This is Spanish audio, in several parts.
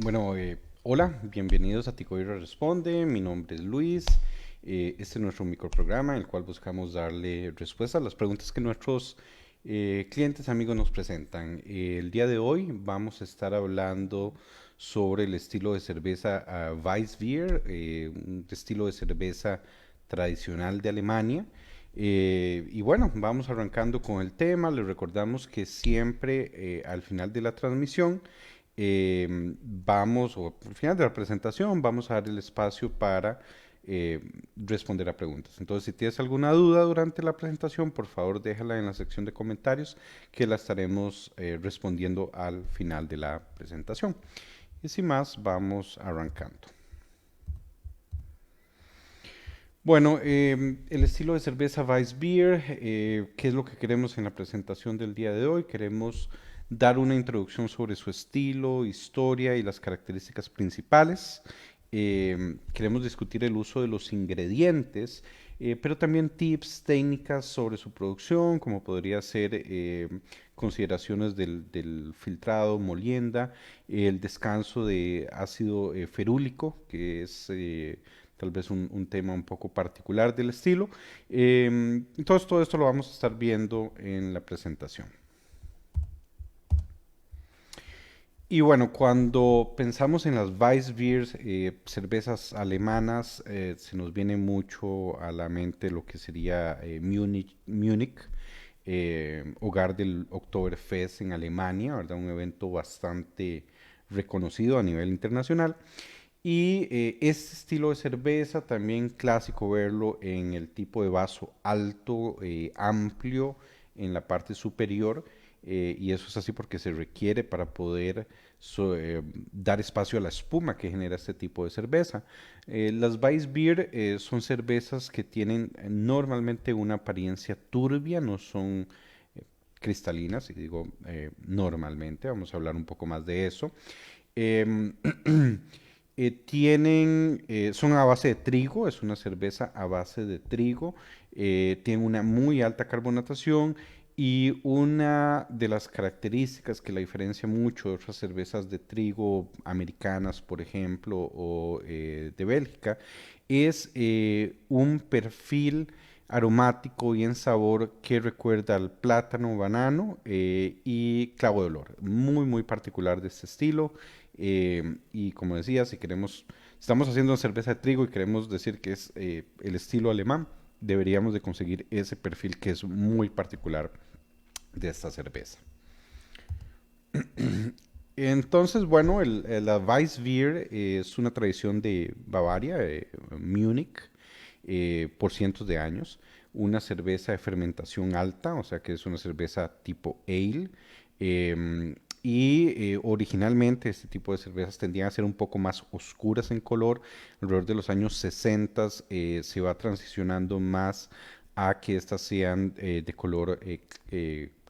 Bueno, hola, bienvenidos a Ticoira Responde. Mi nombre es Luis. Este es nuestro microprograma en el cual buscamos darle respuesta a las preguntas que nuestros clientes amigos nos presentan. El día de hoy vamos a estar hablando sobre el estilo de cerveza Weissbier, un estilo de cerveza tradicional de Alemania. Y bueno, vamos arrancando con el tema. Les recordamos que siempre al final de la transmisión o al final de la presentación, vamos a dar el espacio para responder a preguntas. Entonces, si tienes alguna duda durante la presentación, por favor déjala en la sección de comentarios que la estaremos respondiendo al final de la presentación. Y sin más, vamos arrancando. Bueno, el estilo de cerveza Weissbier, ¿qué es lo que queremos en la presentación del día de hoy? Queremos dar una introducción sobre su estilo, historia y las características principales. Queremos discutir el uso de los ingredientes, pero también tips, técnicas sobre su producción, como podría ser consideraciones del filtrado, molienda, el descanso de ácido ferúlico, que es tal vez un tema un poco particular del estilo. Entonces todo esto lo vamos a estar viendo en la presentación. Y bueno, cuando pensamos en las Weissbiers, cervezas alemanas, se nos viene mucho a la mente lo que sería Múnich, hogar del Oktoberfest en Alemania, ¿verdad? Un evento bastante reconocido a nivel internacional. Y este estilo de cerveza también clásico verlo en el tipo de vaso alto, amplio en la parte superior, y eso es así porque se requiere para poder dar espacio a la espuma que genera este tipo de cerveza. Las Weissbier son cervezas que tienen normalmente una apariencia turbia, no son cristalinas, y digo normalmente, vamos a hablar un poco más de eso. Em, son a base de trigo, es una cerveza a base de trigo, tiene una muy alta carbonatación y una de las características que la diferencia mucho de otras cervezas de trigo americanas, por ejemplo, o de Bélgica, es un perfil aromático y en sabor que recuerda al plátano, banano y clavo de olor. Muy, muy particular de este estilo. Y como decía, estamos haciendo una cerveza de trigo y queremos decir que es el estilo alemán, deberíamos de conseguir ese perfil que es muy particular de esta cerveza. Entonces, bueno, la Weissbier es una tradición de Bavaria, Múnich, por cientos de años. Una cerveza de fermentación alta, o sea que es una cerveza tipo ale. Originalmente este tipo de cervezas tendían a ser un poco más oscuras en color. Alrededor de los años 60 se va transicionando más a que estas sean de color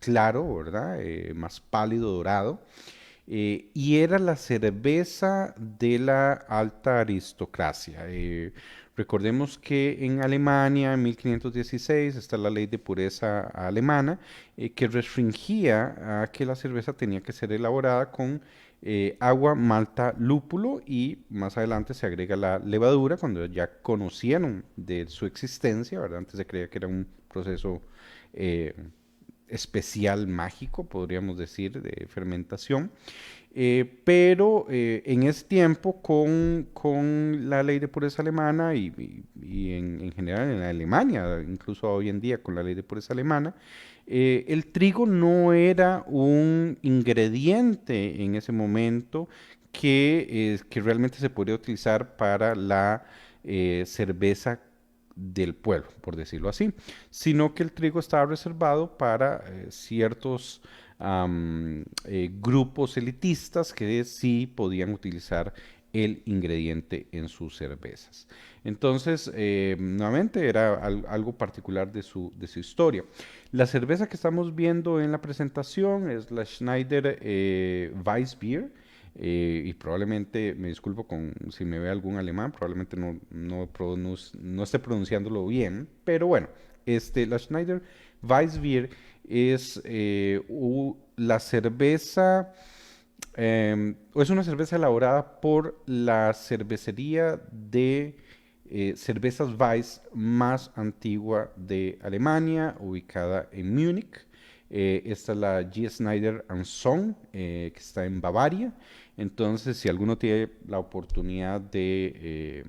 claro, ¿verdad? Más pálido, dorado. Y era la cerveza de la alta aristocracia. Recordemos que en Alemania, en 1516, está la ley de pureza alemana, que restringía a que la cerveza tenía que ser elaborada con agua, malta, lúpulo y más adelante se agrega la levadura cuando ya conocieron de su existencia, ¿verdad? Antes se creía que era un proceso eh, especial mágico, podríamos decir, de fermentación. Pero en ese tiempo, con la ley de pureza alemana y en general en Alemania, incluso hoy en día con la ley de pureza alemana, el trigo no era un ingrediente en ese momento que realmente se podría utilizar para la cerveza del pueblo, por decirlo así, sino que el trigo estaba reservado para ciertos grupos elitistas que sí podían utilizar el ingrediente en sus cervezas. Entonces, nuevamente era algo particular de su historia. La cerveza que estamos viendo en la presentación es la Schneider Weissbier. Y probablemente, me disculpo si me ve algún alemán, probablemente no esté pronunciándolo bien, pero bueno, la Schneider Weissbier es la cerveza Es una cerveza elaborada por la cervecería de cervezas Weiss más antigua de Alemania, ubicada en Múnich. Esta es la G. Snyder Son, que está en Bavaria. Entonces, si alguno tiene la oportunidad de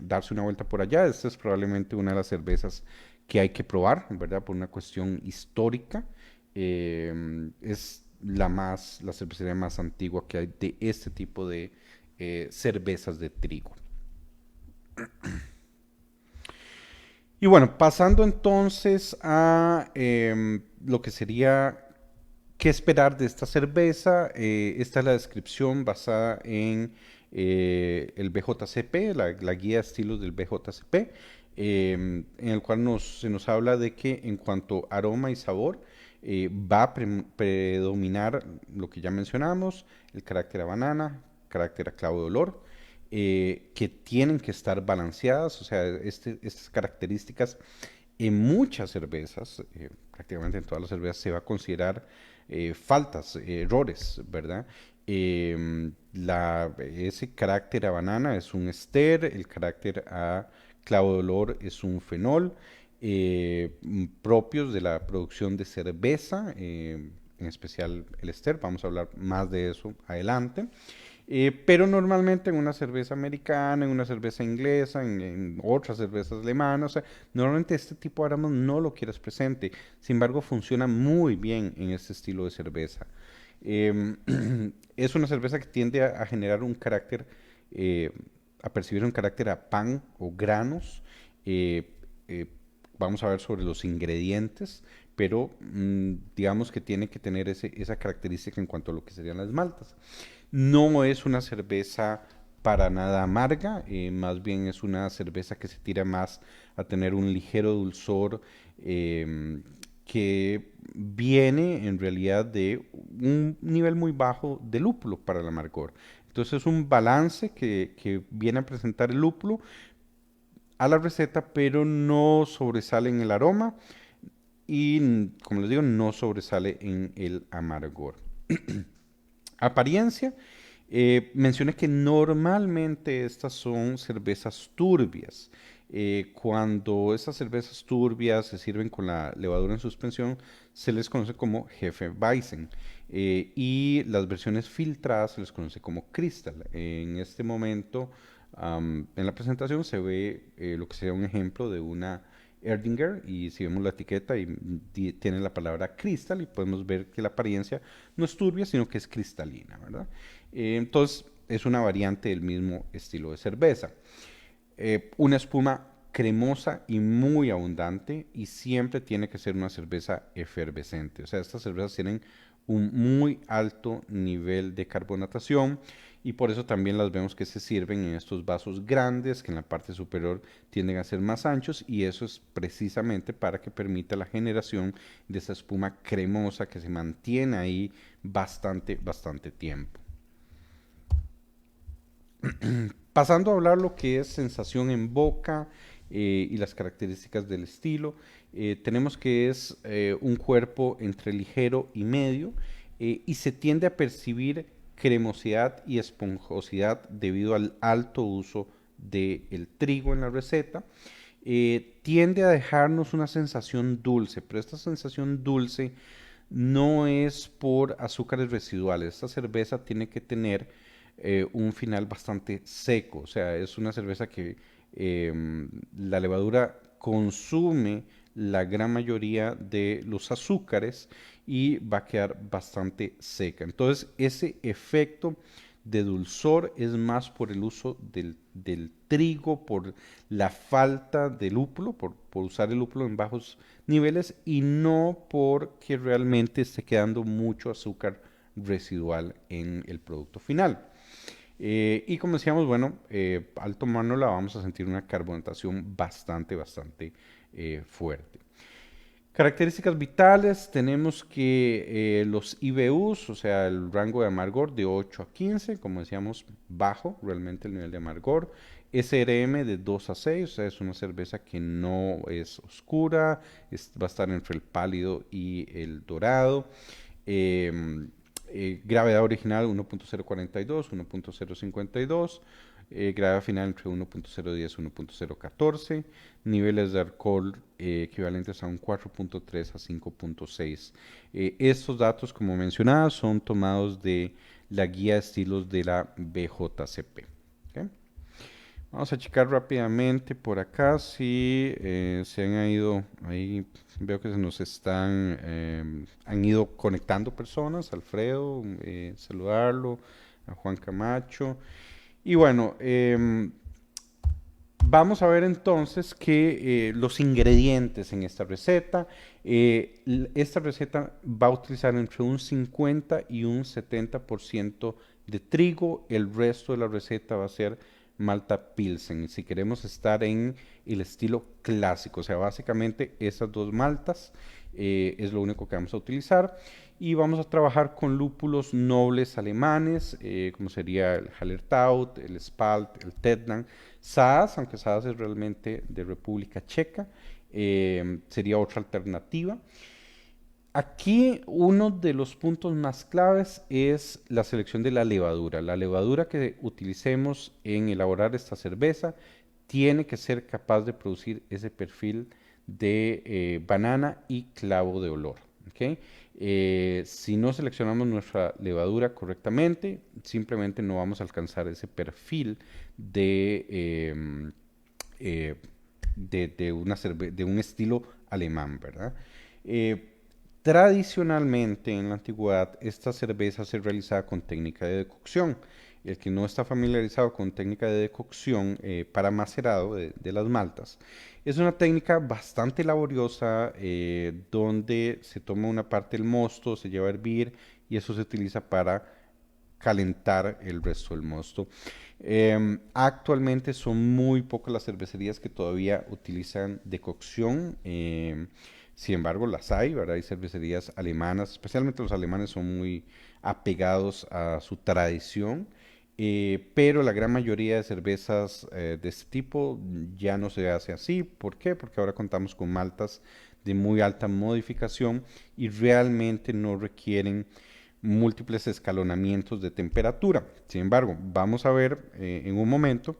darse una vuelta por allá, esta es probablemente una de las cervezas que hay que probar, ¿verdad? Por una cuestión histórica. Es la cervecería más antigua que hay de este tipo de cervezas de trigo. Y bueno, pasando entonces a lo que sería qué esperar de esta cerveza. Esta es la descripción basada en el BJCP, la guía de estilos del BJCP, en el cual se nos habla de que en cuanto a aroma y sabor va a predominar lo que ya mencionamos, el carácter a banana, carácter a clavo de olor, que tienen que estar balanceadas, o sea, estas características en muchas cervezas, prácticamente en todas las cervezas, se va a considerar faltas, errores, ¿verdad? Ese carácter a banana es un ester, el carácter a clavo de olor es un fenol, propios de la producción de cerveza, en especial el ester, vamos a hablar más de eso adelante. Pero normalmente en una cerveza americana, en una cerveza inglesa, en otras cervezas alemanas, o sea, normalmente este tipo de aromas no lo quieres presente. Sin embargo, funciona muy bien en este estilo de cerveza. Eh, es una cerveza que tiende a generar un carácter, eh, a percibir un carácter a pan o granos. Eh, eh, Vamos a ver sobre los ingredientes, pero digamos que tiene que tener esa característica en cuanto a lo que serían las maltas. No es una cerveza para nada amarga, más bien es una cerveza que se tira más a tener un ligero dulzor que viene en realidad de un nivel muy bajo de lúpulo para el amargor. Entonces es un balance que viene a presentar el lúpulo a la receta, pero no sobresale en el aroma y, como les digo, no sobresale en el amargor. Apariencia, mencioné que normalmente estas son cervezas turbias. Cuando estas cervezas turbias se sirven con la levadura en suspensión, se les conoce como Hefeweizen. Y las versiones filtradas se les conoce como Crystal. En este momento, en la presentación se ve lo que sería un ejemplo de una Erdinger, y si vemos la etiqueta y tiene la palabra crystal, y podemos ver que la apariencia no es turbia, sino que es cristalina, ¿verdad? Entonces es una variante del mismo estilo de cerveza. Una espuma cremosa y muy abundante, y siempre tiene que ser una cerveza efervescente. O sea, estas cervezas tienen un muy alto nivel de carbonatación, y por eso también las vemos que se sirven en estos vasos grandes que en la parte superior tienden a ser más anchos, y eso es precisamente para que permita la generación de esa espuma cremosa que se mantiene ahí bastante tiempo. Pasando a hablar lo que es sensación en boca y las características del estilo, tenemos que es un cuerpo entre ligero y medio, y se tiende a percibir cremosidad y esponjosidad debido al alto uso del trigo en la receta. Tiende a dejarnos una sensación dulce, pero esta sensación dulce no es por azúcares residuales. Esta cerveza tiene que tener un final bastante seco, o sea, es una cerveza que la levadura consume la gran mayoría de los azúcares y va a quedar bastante seca. Entonces, ese efecto de dulzor es más por el uso del trigo, por la falta de lúpulo, por usar el lúpulo en bajos niveles, y no porque realmente esté quedando mucho azúcar residual en el producto final. Y como decíamos, bueno, al tomárnosla vamos a sentir una carbonatación bastante fuerte. Características vitales, tenemos que los IBUs, o sea, el rango de amargor de 8 a 15, como decíamos, bajo realmente el nivel de amargor. SRM de 2 a 6, o sea, es una cerveza que no es oscura, va a estar entre el pálido y el dorado. Gravedad original 1.042, 1.052, gravedad final entre 1.010 y 1.014, niveles de alcohol equivalentes a un 4.3 a 5.6. Estos datos, como mencionaba, son tomados de la guía de estilos de la BJCP. ¿Okay? Vamos a checar rápidamente por acá si se han ido, ahí veo que se nos han ido conectando personas, Alfredo, saludarlo, a Juan Camacho. Y bueno, vamos a ver entonces que los ingredientes en esta receta, esta receta va a utilizar entre un 50 y un 70% de trigo, el resto de la receta va a ser malta pilsen, si queremos estar en el estilo clásico, o sea, básicamente esas dos maltas es lo único que vamos a utilizar y vamos a trabajar con lúpulos nobles alemanes, como sería el Hallertau, el Spalt, el Tettnang, Saaz, aunque Saaz es realmente de República Checa, sería otra alternativa. Aquí uno de los puntos más claves es la selección de la levadura. La levadura que utilicemos en elaborar esta cerveza tiene que ser capaz de producir ese perfil de banana y clavo de olor. ¿Okay? Si no seleccionamos nuestra levadura correctamente, simplemente no vamos a alcanzar ese perfil de, eh, de un estilo alemán, ¿verdad? Tradicionalmente en la antigüedad esta cerveza se realizaba con técnica de decocción. El que no está familiarizado con técnica de decocción para macerado de las maltas, es una técnica bastante laboriosa donde se toma una parte del mosto, se lleva a hervir y eso se utiliza para calentar el resto del mosto. Actualmente son muy pocas las cervecerías que todavía utilizan decocción. Sin embargo, las hay, ¿verdad? Hay cervecerías alemanas, especialmente los alemanes son muy apegados a su tradición, pero la gran mayoría de cervezas de este tipo ya no se hace así. ¿Por qué? Porque ahora contamos con maltas de muy alta modificación y realmente no requieren múltiples escalonamientos de temperatura. Sin embargo, vamos a ver en un momento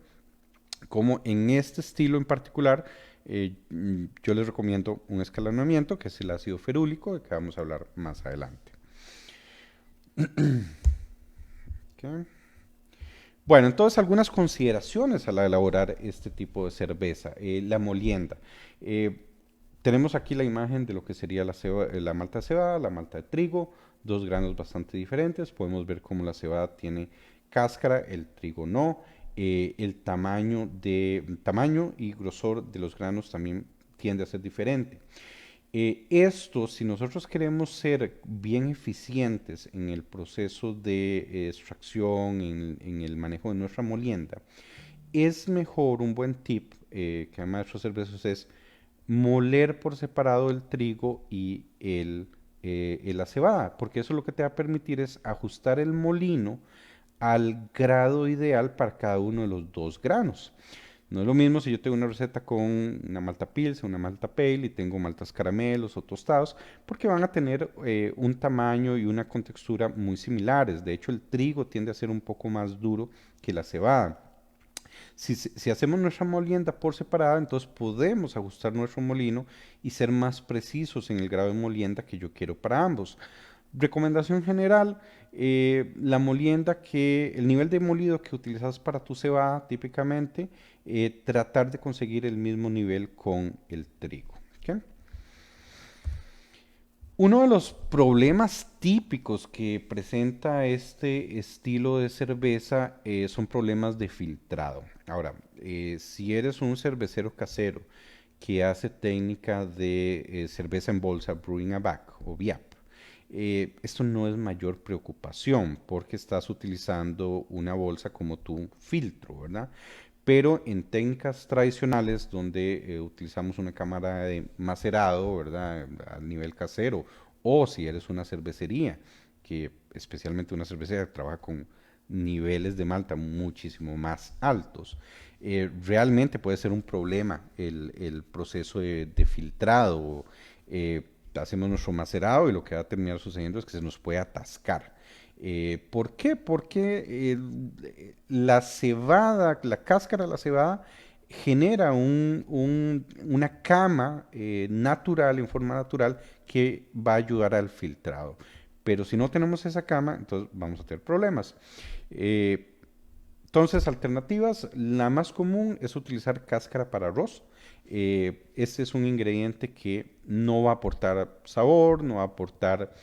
cómo en este estilo en particular yo les recomiendo un escalonamiento que es el ácido ferúlico, de que vamos a hablar más adelante. Okay. Bueno, entonces algunas consideraciones a la de elaborar este tipo de cerveza. La molienda. Tenemos aquí la imagen de lo que sería la malta de cebada, la malta de trigo, dos granos bastante diferentes. Podemos ver cómo la cebada tiene cáscara, el trigo no. El tamaño y grosor de los granos también tiende a ser diferente. Esto, si nosotros queremos ser bien eficientes en el proceso de extracción, en el manejo de nuestra molienda, es mejor un buen tip que además de nuestros cervezos es moler por separado el trigo y la cebada, porque eso lo que te va a permitir es ajustar el molino al grado ideal para cada uno de los dos granos. No es lo mismo si yo tengo una receta con una malta pilsen, una malta pale y tengo maltas caramelos o tostados, porque van a tener un tamaño y una contextura muy similares. De hecho, el trigo tiende a ser un poco más duro que la cebada. Si hacemos nuestra molienda por separada, entonces podemos ajustar nuestro molino y ser más precisos en el grado de molienda que yo quiero para ambos. Recomendación general, la molienda el nivel de molido que utilizas para tu cebada típicamente, tratar de conseguir el mismo nivel con el trigo. ¿Okay? Uno de los problemas típicos que presenta este estilo de cerveza son problemas de filtrado. Ahora, si eres un cervecero casero que hace técnica de cerveza en bolsa, brewing a back o BIAP, esto no es mayor preocupación porque estás utilizando una bolsa como tu filtro, ¿verdad? Pero en técnicas tradicionales donde utilizamos una cámara de macerado, ¿verdad? A nivel casero, o si eres una cervecería, que especialmente una cervecería que trabaja con niveles de malta muchísimo más altos, realmente puede ser un problema el proceso de filtrado. Hacemos nuestro macerado y lo que va a terminar sucediendo es que se nos puede atascar. ¿Por qué? Porque la cebada, la cáscara de la cebada genera una cama natural, en forma natural, que va a ayudar al filtrado. Pero si no tenemos esa cama, entonces vamos a tener problemas. Eh, entonces, alternativas, la más común es utilizar cáscara para arroz. Este es un ingrediente que no va a aportar sabor, no va a aportar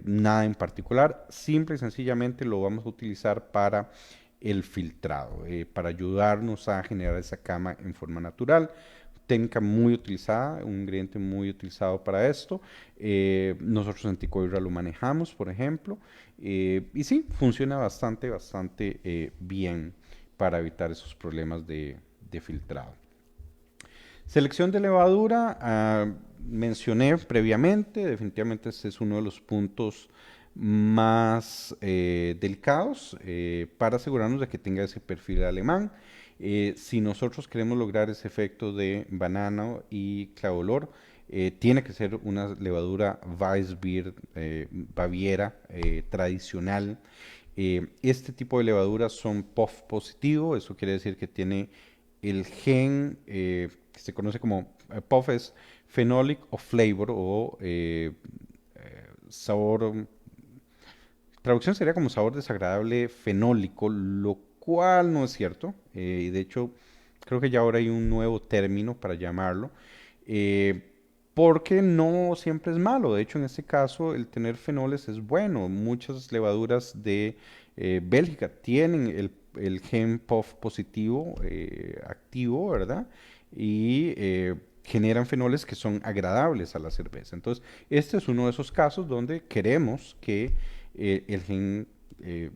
nada en particular. Simple y sencillamente lo vamos a utilizar para el filtrado, para ayudarnos a generar esa cama en forma natural. Técnica muy utilizada, un ingrediente muy utilizado para esto. Nosotros en Ticoirra lo manejamos, por ejemplo, y sí, funciona bastante bien para evitar esos problemas de filtrado. Selección de levadura, mencioné previamente, definitivamente este es uno de los puntos más delicados para asegurarnos de que tenga ese perfil alemán. Si nosotros queremos lograr ese efecto de banana y clavolor, tiene que ser una levadura Weissbier Baviera tradicional. Este tipo de levaduras son POF positivo, eso quiere decir que tiene el gen que se conoce como POF es phenolic o flavor o sabor, traducción sería como sabor desagradable fenólico, lo cual no es cierto. Y de hecho, creo que ya ahora hay un nuevo término para llamarlo. eh, Porque no siempre es malo. De hecho, en este caso, el tener fenoles es bueno. Muchas levaduras de Bélgica tienen el gen POF positivo activo, ¿verdad? Y generan fenoles que son agradables a la cerveza. Entonces, este es uno de esos casos donde queremos que el gen,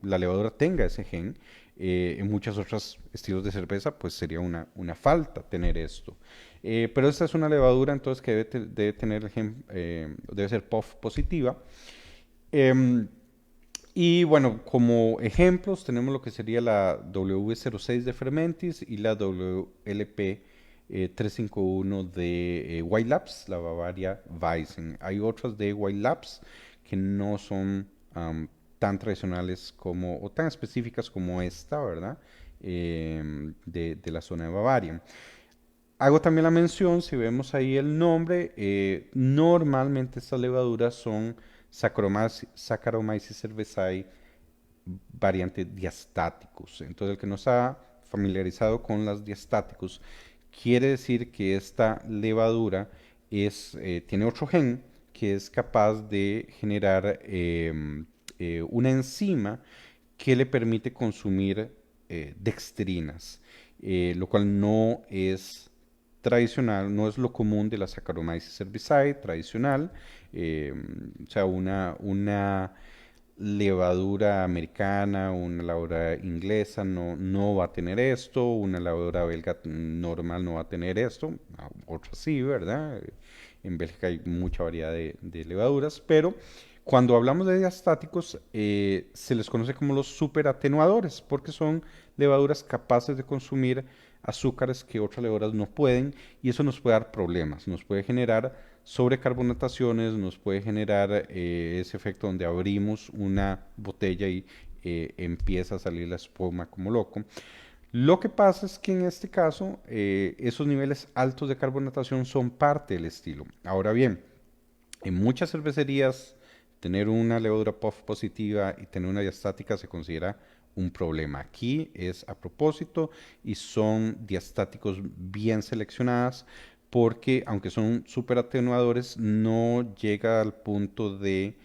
la levadura tenga ese gen. En muchos otros estilos de cerveza, pues sería una falta tener esto. Pero esta es una levadura entonces que debe tener el gen, debe ser POF positiva. Em, y bueno, como ejemplos tenemos lo que sería la W06 de Fermentis y la WLP 351 de White Labs, la Bavaria Weizen. Hay otras de White Labs que no son tan tradicionales como, o tan específicas como esta, ¿verdad? De la zona de Bavaria. Hago también la mención, si vemos ahí el nombre, normalmente estas levaduras son Saccharomyces cerevisiae variante diastáticos. Entonces, el que no está familiarizado con las diastáticos, quiere decir que esta levadura tiene otro gen que es capaz de generar una enzima que le permite consumir dextrinas, lo cual no es tradicional, no es lo común de la Saccharomyces cerevisiae tradicional, o sea, una levadura americana, una levadura inglesa no va a tener esto, una levadura belga normal no va a tener esto, otras sí, ¿verdad? En Bélgica hay mucha variedad de levaduras, pero cuando hablamos de diastáticos se les conoce como los superatenuadores, porque son levaduras capaces de consumir azúcares que otras levaduras no pueden, y eso nos puede dar problemas, nos puede generar sobrecarbonataciones, nos puede generar ese efecto donde abrimos una botella y empieza a salir la espuma como loco. Lo que pasa es que en este caso esos niveles altos de carbonatación son parte del estilo. Ahora bien, en muchas cervecerías tener una levadura POF positiva y tener una diastática se considera un problema. Aquí es a propósito y son diastáticos bien seleccionadas porque aunque son súper atenuadores no llega al punto de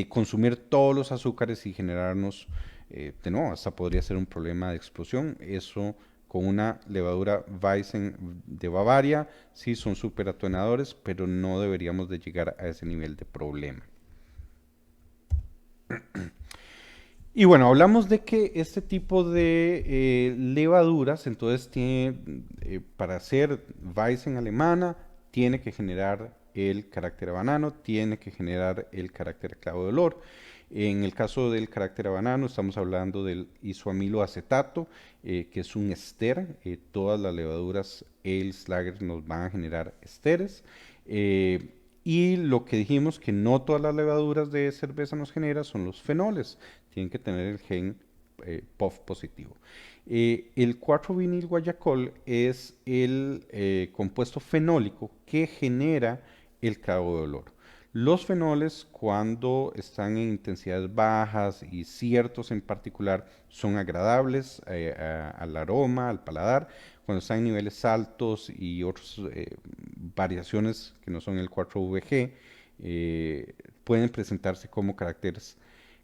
consumir todos los azúcares y generarnos, de nuevo, hasta podría ser un problema de explosión. Eso con una levadura Weizen de Bavaria, sí son súper atonadores, pero no deberíamos de llegar a ese nivel de problema. Y bueno, hablamos de que este tipo de levaduras, entonces tiene, para hacer Weizen alemana, tiene que generar el carácter banano, tiene que generar el carácter clavo de olor. En el caso del carácter banano, estamos hablando del isoamiloacetato, que es un ester. Todas las levaduras Ales, Lager nos van a generar esteres. Y lo que dijimos que no todas las levaduras de cerveza nos genera son los fenoles, tienen que tener el gen POF positivo. El 4-vinil guayacol es el compuesto fenólico que genera el cabo de olor. Los fenoles, cuando están en intensidades bajas y ciertos en particular, son agradables al aroma, al paladar. Cuando están en niveles altos y otras variaciones que no son el 4VG, pueden presentarse como caracteres,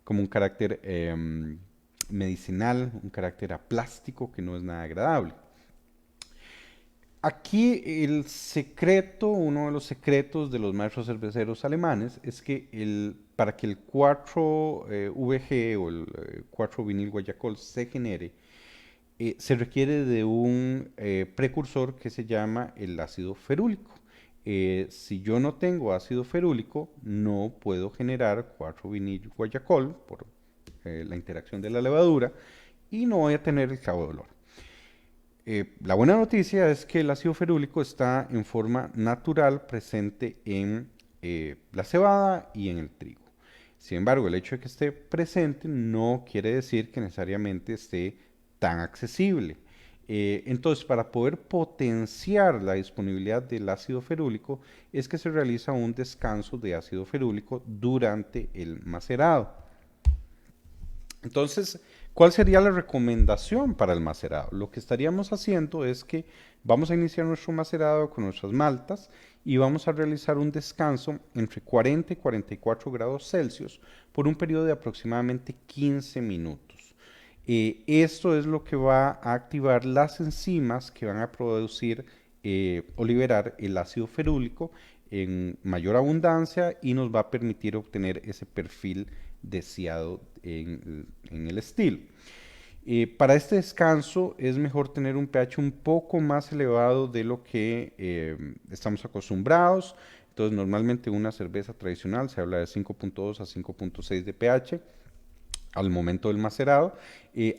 como un carácter medicinal, un carácter aplástico que no es nada agradable. Aquí el secreto, uno de los secretos de los maestros cerveceros alemanes es que para que el 4VG o el 4-vinil guayacol se genere, se requiere de un precursor que se llama el ácido ferúlico. Si yo no tengo ácido ferúlico, no puedo generar 4-vinil guayacol por la interacción de la levadura y no voy a tener el cabo de olor. La buena noticia es que el ácido ferúlico está en forma natural presente en la cebada y en el trigo. Sin embargo, el hecho de que esté presente no quiere decir que necesariamente esté tan accesible. Entonces, para poder potenciar la disponibilidad del ácido ferúlico, es que se realiza un descanso de ácido ferúlico durante el macerado. Entonces, ¿cuál sería la recomendación para el macerado? Lo que estaríamos haciendo es que vamos a iniciar nuestro macerado con nuestras maltas y vamos a realizar un descanso entre 40 y 44 grados Celsius por un periodo de aproximadamente 15 minutos. Esto es lo que va a activar las enzimas que van a producir o liberar el ácido ferúlico en mayor abundancia y nos va a permitir obtener ese perfil deseado en el estilo. Para este descanso es mejor tener un pH un poco más elevado de lo que estamos acostumbrados. Entonces, normalmente una cerveza tradicional se habla de 5.2 a 5.6 de pH al momento del macerado.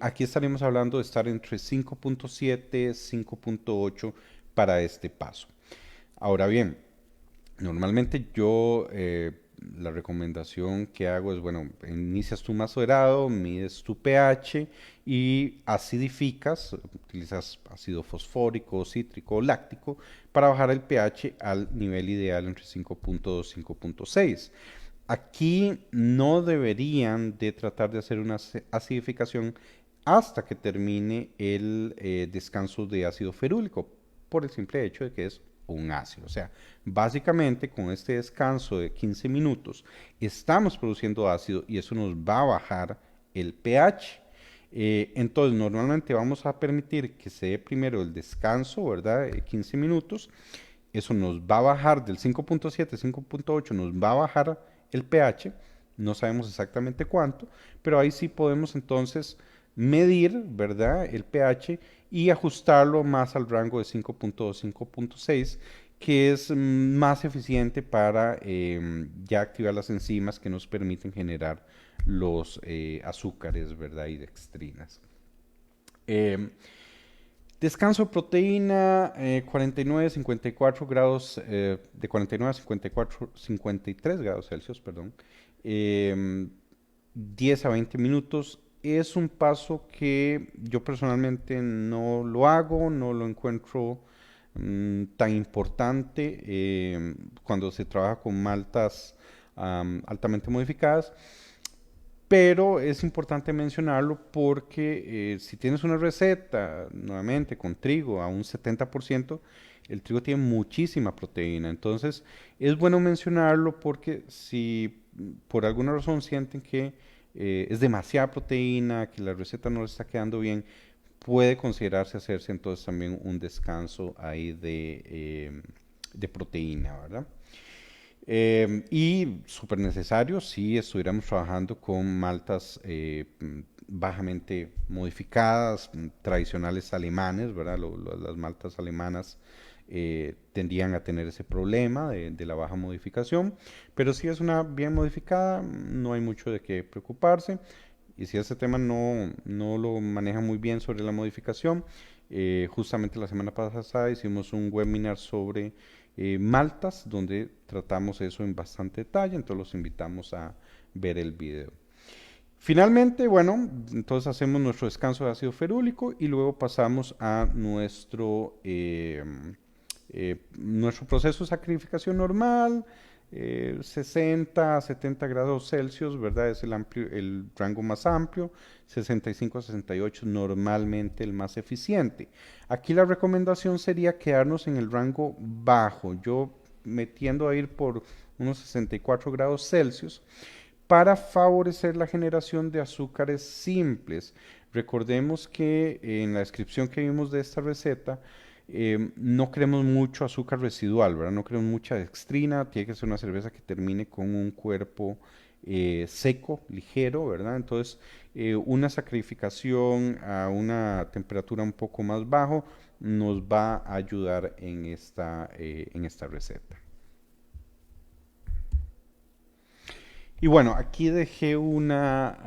Aquí estaremos hablando de estar entre 5.7 y 5.8 para este paso. Ahora bien, normalmente yo la recomendación que hago es, bueno, inicias tu macerado, mides tu pH y acidificas, utilizas ácido fosfórico, cítrico o láctico para bajar el pH al nivel ideal entre 5.2 y 5.6. Aquí no deberían de tratar de hacer una acidificación hasta que termine el descanso de ácido ferúlico, por el simple hecho de que es un ácido. O sea, básicamente con este descanso de 15 minutos estamos produciendo ácido y eso nos va a bajar el pH. Entonces, normalmente vamos a permitir que se dé primero el descanso, ¿verdad? 15 minutos. Eso nos va a bajar del 5.7, 5.8, nos va a bajar el pH. No sabemos exactamente cuánto, pero ahí sí podemos entonces medir, ¿verdad? El pH y ajustarlo más al rango de 5.2, 5.6, que es más eficiente para ya activar las enzimas que nos permiten generar los azúcares, ¿verdad? Y dextrinas. Descanso de proteína, 49-54 grados, de 49 a 54, 53 grados Celsius, perdón. 10 a 20 minutos. Es un paso que yo personalmente no lo hago, no lo encuentro tan importante cuando se trabaja con maltas altamente modificadas. Pero es importante mencionarlo porque si tienes una receta, nuevamente con trigo a un 70%, el trigo tiene muchísima proteína. Entonces es bueno mencionarlo porque si por alguna razón sienten que es demasiada proteína, que la receta no les está quedando bien, puede considerarse hacerse entonces también un descanso ahí de proteína, ¿verdad? Y súper necesario si estuviéramos trabajando con maltas bajamente modificadas, tradicionales alemanes, ¿verdad? Las maltas alemanas tendrían a tener ese problema de la baja modificación, pero si es una bien modificada, no hay mucho de qué preocuparse. Y si ese tema no lo maneja muy bien sobre la modificación, justamente la semana pasada hicimos un webinar sobre maltas, donde tratamos eso en bastante detalle, entonces los invitamos a ver el video. Finalmente, bueno, entonces hacemos nuestro descanso de ácido ferúlico y luego pasamos a nuestro proceso de sacrificación normal, 60 a 70 grados Celsius, ¿verdad? Es el rango más amplio, 65 a 68 normalmente el más eficiente. Aquí la recomendación sería quedarnos en el rango bajo. Yo me tiendo a ir por unos 64 grados Celsius para favorecer la generación de azúcares simples. Recordemos que en la descripción que vimos de esta receta, no queremos mucho azúcar residual, ¿verdad? No queremos mucha dextrina, tiene que ser una cerveza que termine con un cuerpo seco, ligero, ¿verdad? Entonces, una sacrificación a una temperatura un poco más bajo nos va a ayudar en esta receta. Y bueno, aquí dejé una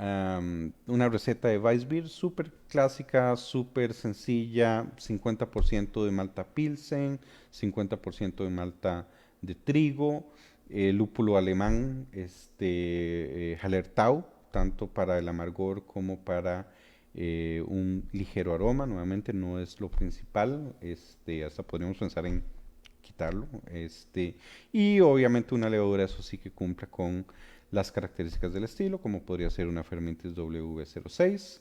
receta de Weissbier súper clásica, súper sencilla, 50% de malta Pilsen, 50% de malta de trigo, lúpulo alemán, Hallertau, tanto para el amargor como para un ligero aroma. Nuevamente no es lo principal, hasta podríamos pensar en quitarlo. Y obviamente una levadura, eso sí que cumpla con las características del estilo, como podría ser una Fermentis W06,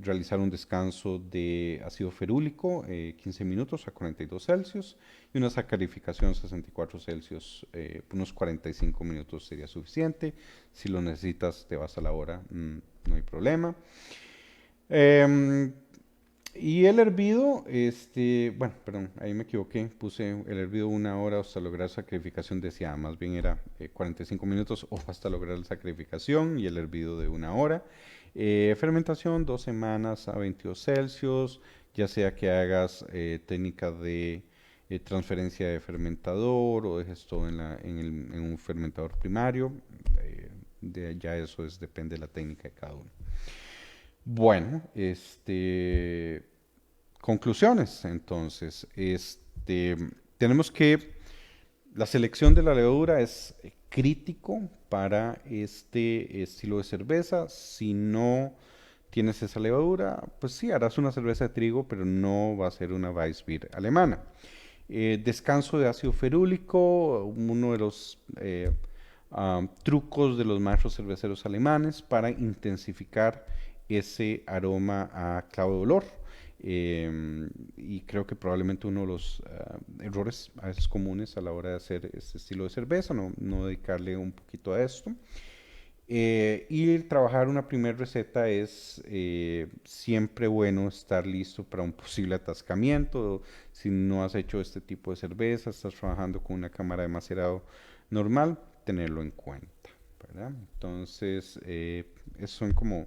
realizar un descanso de ácido ferúlico 15 minutos a 42 Celsius y una sacarificación 64 Celsius, unos 45 minutos sería suficiente. Si lo necesitas, te vas a la hora, no hay problema. Y el hervido, bueno, perdón, ahí me equivoqué, puse el hervido 1 hora hasta lograr sacrificación, decía, más bien era 45 minutos o hasta lograr la sacrificación y el hervido de 1 hora. Fermentación 2 semanas a 22 Celsius, ya sea que hagas técnica de transferencia de fermentador o dejes todo en un fermentador primario, ya eso depende de la técnica de cada uno. Bueno, conclusiones, entonces, tenemos que la selección de la levadura es crítico para este estilo de cerveza. Si no tienes esa levadura, pues sí, harás una cerveza de trigo, pero no va a ser una Weissbier alemana. Descanso de ácido ferúlico, uno de los trucos de los maestros cerveceros alemanes para intensificar ese aroma a clavo de olor. Y creo que probablemente uno de los errores a veces comunes a la hora de hacer este estilo de cerveza, no dedicarle un poquito a esto. Y trabajar una primera receta es siempre bueno estar listo para un posible atascamiento. Si no has hecho este tipo de cerveza, estás trabajando con una cámara de macerado normal, tenerlo en cuenta, ¿verdad? Entonces, esos son como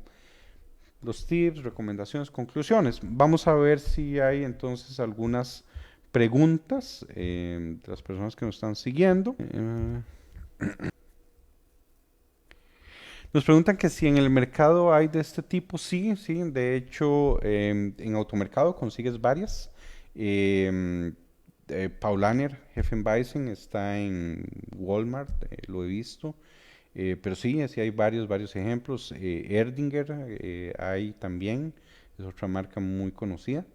los tips, recomendaciones, conclusiones. Vamos a ver si hay entonces algunas preguntas de las personas que nos están siguiendo. Nos preguntan que si en el mercado hay de este tipo. Sí, sí, de hecho en automercado consigues varias. Em, Paulaner Hefeweizen está en Walmart, lo he visto. Pero sí, sí hay varios ejemplos. Erdinger hay también, es otra marca muy conocida.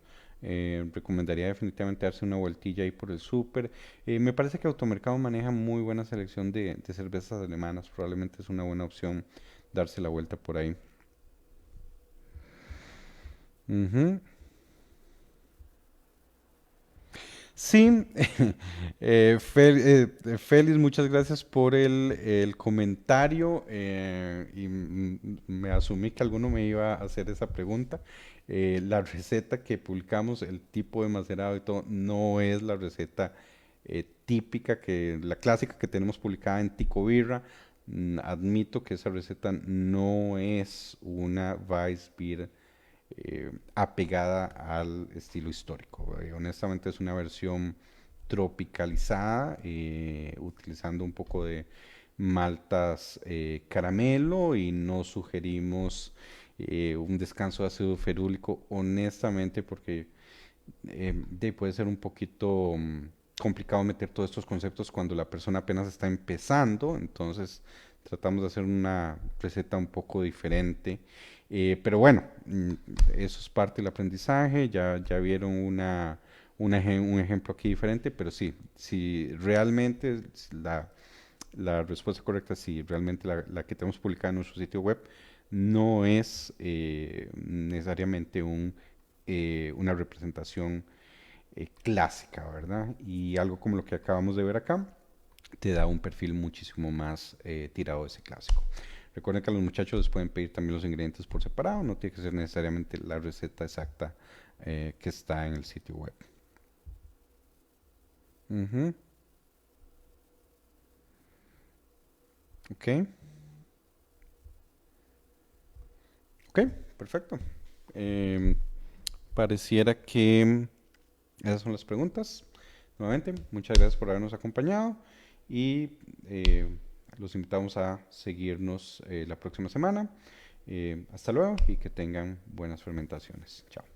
Recomendaría definitivamente darse una vueltilla ahí por el súper. Me parece que Automercado maneja muy buena selección de cervezas alemanas. Probablemente es una buena opción darse la vuelta por ahí. Ujú. Sí, Félix, muchas gracias por el comentario y me asumí que alguno me iba a hacer esa pregunta. La receta que publicamos, el tipo de macerado y todo, no es la receta típica, la clásica que tenemos publicada en Tico Birra. Admito que esa receta no es una Weissbier apegada al estilo histórico. Honestamente es una versión tropicalizada, utilizando un poco de maltas caramelo y no sugerimos un descanso de ácido ferúlico, honestamente, porque puede ser un poquito complicado meter todos estos conceptos cuando la persona apenas está empezando, entonces tratamos de hacer una receta un poco diferente. Pero bueno, eso es parte del aprendizaje, ya vieron un ejemplo aquí diferente, pero sí, si realmente la respuesta correcta, si realmente la que tenemos publicada en nuestro sitio web no es necesariamente una representación clásica, ¿verdad? Y algo como lo que acabamos de ver acá, te da un perfil muchísimo más tirado de ese clásico. Recuerden que a los muchachos les pueden pedir también los ingredientes por separado, no tiene que ser necesariamente la receta exacta que está en el sitio web. Ujú. Ok, ok, perfecto. Em, Pareciera que esas son las preguntas. Nuevamente, muchas gracias por habernos acompañado y los invitamos a seguirnos la próxima semana. Hasta luego y que tengan buenas fermentaciones. Chao.